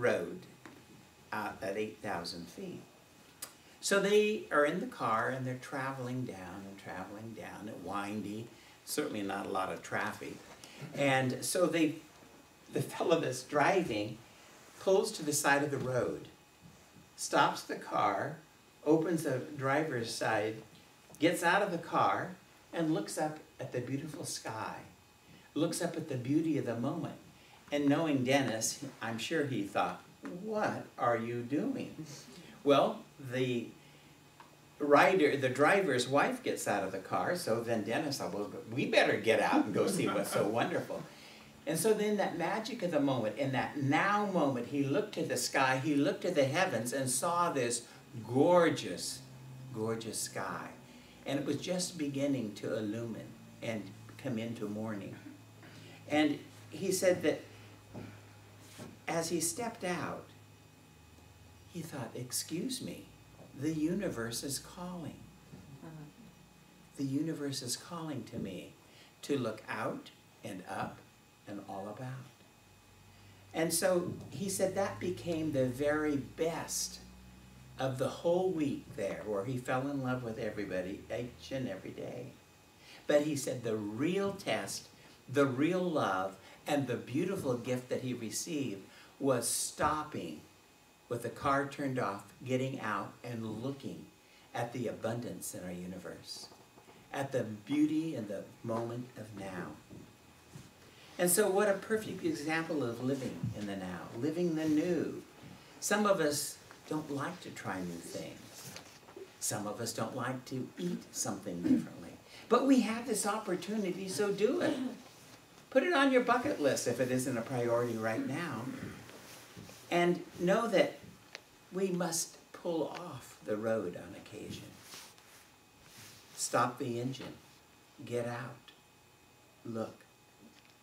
road out at 8,000 feet. So they are in the car and they're traveling down, and windy, certainly not a lot of traffic. And so the fellow that's driving pulls to the side of the road, stops the car, opens the driver's side, gets out of the car, and looks up at the beautiful sky, looks up at the beauty of the moment. And knowing Dennis, I'm sure he thought, what are you doing? Well, the driver's wife gets out of the car, so then Dennis thought, well, we better get out and go see what's so wonderful. And so then that magic of the moment, in that now moment, he looked to the sky, he looked to the heavens and saw this gorgeous, gorgeous sky. And it was just beginning to illumine and come into morning. And he said that as he stepped out, he thought, excuse me, the universe is calling. The universe is calling to me to look out and up and all about. And so he said that became the very best of the whole week there, where he fell in love with everybody each and every day. But he said the real test, the real love, and the beautiful gift that he received was stopping with the car turned off, getting out and looking at the abundance in our universe, at the beauty and the moment of now. And so what a perfect example of living in the now, living the new. Some of us don't like to try new things. Some of us don't like to eat something differently. But we have this opportunity, so do it. Put it on your bucket list if it isn't a priority right now. And know that we must pull off the road on occasion. Stop the engine. Get out. Look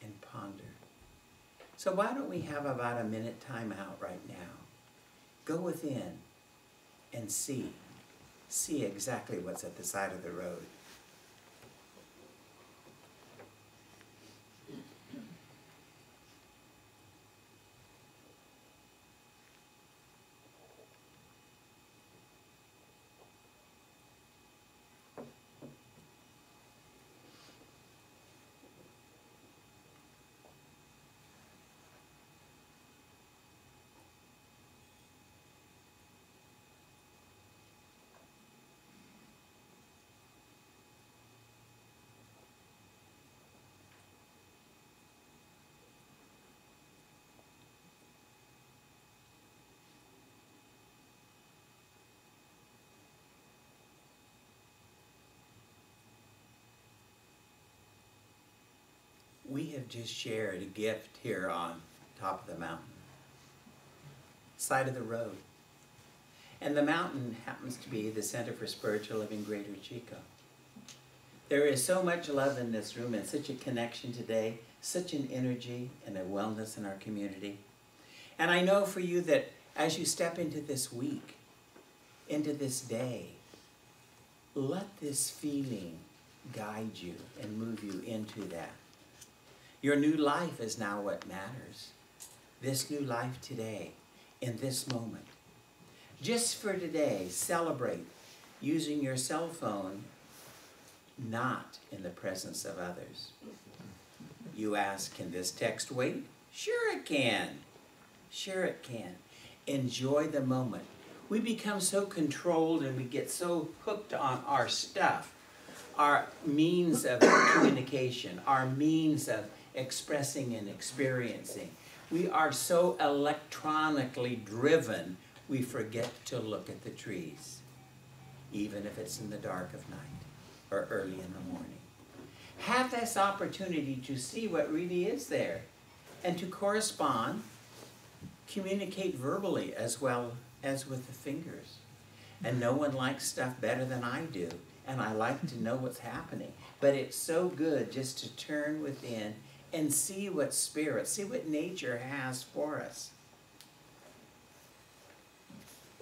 and ponder. So why don't we have about a minute time out right now? Go within and see exactly what's at the side of the road. We have just shared a gift here on top of the mountain, side of the road. And the mountain happens to be the Center for Spiritual Living Greater Chico. There is so much love in this room and such a connection today, such an energy and a wellness in our community. And I know for you that as you step into this week, into this day, let this feeling guide you and move you into that. Your new life is now what matters. This new life today, in this moment. Just for today, celebrate using your cell phone not in the presence of others. You ask, can this text wait? Sure it can. Sure it can. Enjoy the moment. We become so controlled and we get so hooked on our stuff, our means of communication, our means of expressing and experiencing. We are so electronically driven, we forget to look at the trees, even if it's in the dark of night or early in the morning. Have this opportunity to see what really is there and to correspond, communicate verbally as well as with the fingers. And no one likes stuff better than I do, and I like to know what's happening. But it's so good just to turn within and see what spirit, see what nature has for us.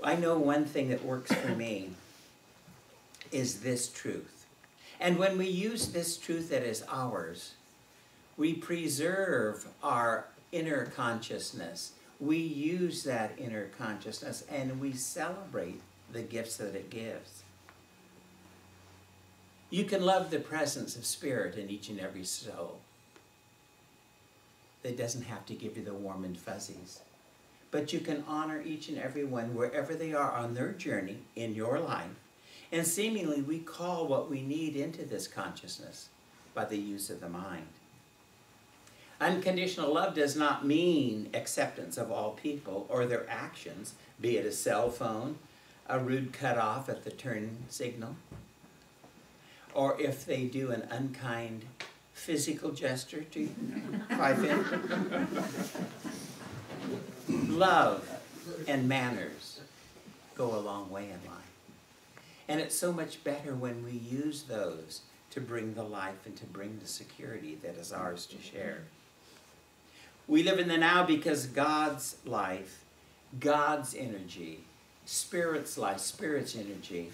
I know one thing that works for me is this truth. And when we use this truth that is ours, we preserve our inner consciousness. we use that inner consciousness and we celebrate the gifts that it gives. You can love the presence of Spirit in each and every soul. It doesn't have to give you the warm and fuzzies. But you can honor each and every one wherever they are on their journey in your life. And seemingly we call what we need into this consciousness by the use of the mind. Unconditional love does not mean acceptance of all people or their actions, be it a cell phone, a rude cutoff at the turn signal, or if they do an unkind physical gesture to pipe in. Love and manners go a long way in life. And it's so much better when we use those to bring the life and to bring the security that is ours to share. We live in the now because God's life, God's energy, Spirit's life, Spirit's energy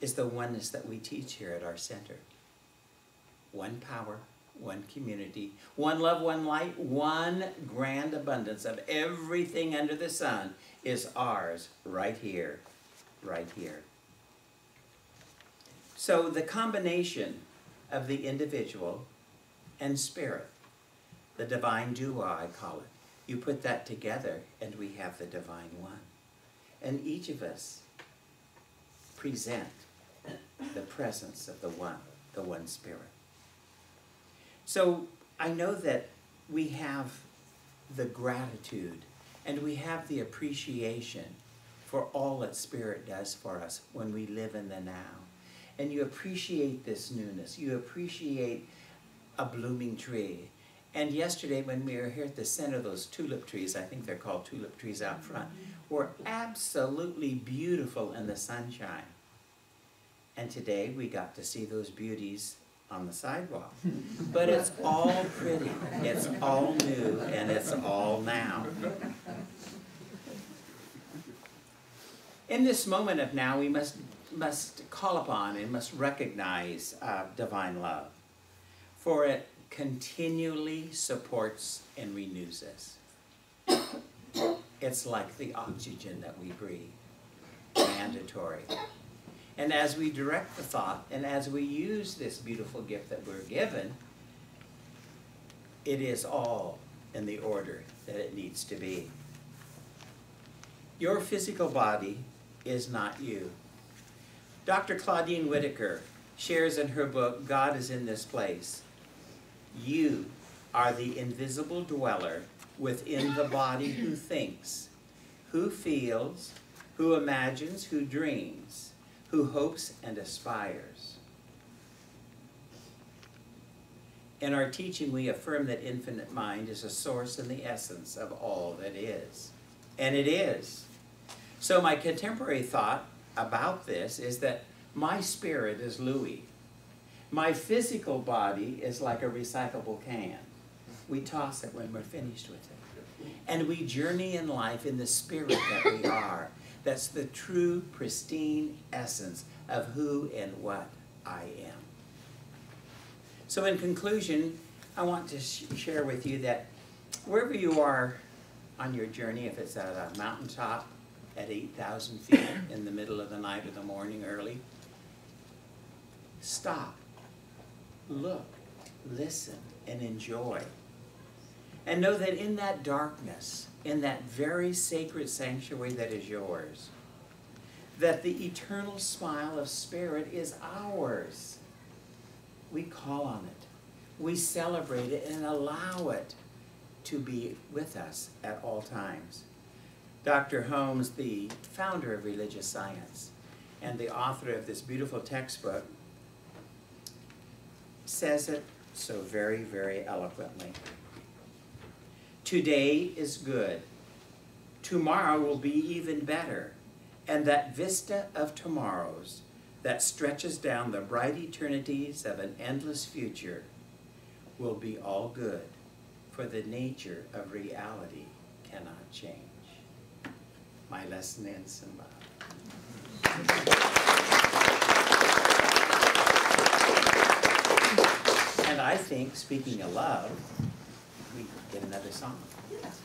is the oneness that we teach here at our center. One power, one community, one love, one light, one grand abundance of everything under the sun is ours right here, right here. So the combination of the individual and spirit, the divine duo I call it, you put that together and we have the divine one. And each of us present the presence of the one Spirit. So I know that we have the gratitude and we have the appreciation for all that Spirit does for us when we live in the now. And you appreciate this newness. You appreciate a blooming tree. And yesterday when we were here at the center, those tulip trees, I think they're called tulip trees out front, were absolutely beautiful in the sunshine. And today we got to see those beauties on the sidewalk. But it's all pretty, it's all new, and it's all now. In this moment of now, we must call upon and must recognize divine love, for it continually supports and renews us. It's like the oxygen that we breathe, mandatory. And as we direct the thought, and as we use this beautiful gift that we're given, it is all in the order that it needs to be. Your physical body is not you. Dr. Claudine Whitaker shares in her book, God is in This Place. You are the invisible dweller within the body who thinks, who feels, who imagines, who dreams, who hopes and aspires. In our teaching, we affirm that infinite mind is a source and the essence of all that is. And it is. So my contemporary thought about this is that my spirit is Louis. My physical body is like a recyclable can. We toss it when we're finished with it. And we journey in life in the spirit that we are. That's the true, pristine essence of who and what I am. So in conclusion, I want to share with you that wherever you are on your journey, if it's at a mountaintop at 8,000 feet in the middle of the night or the morning early, stop, look, listen, and enjoy. And know that in that darkness, in that very sacred sanctuary that is yours, that the eternal smile of Spirit is ours. We call on it. We celebrate it and allow it to be with us at all times. Dr. Holmes, the founder of religious science and the author of this beautiful textbook, says it so very, very eloquently. Today is good. Tomorrow will be even better. And that vista of tomorrows that stretches down the bright eternities of an endless future will be all good, for the nature of reality cannot change. My lesson ends in love. And I think, speaking of love, we get another song.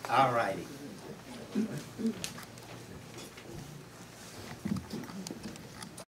All righty.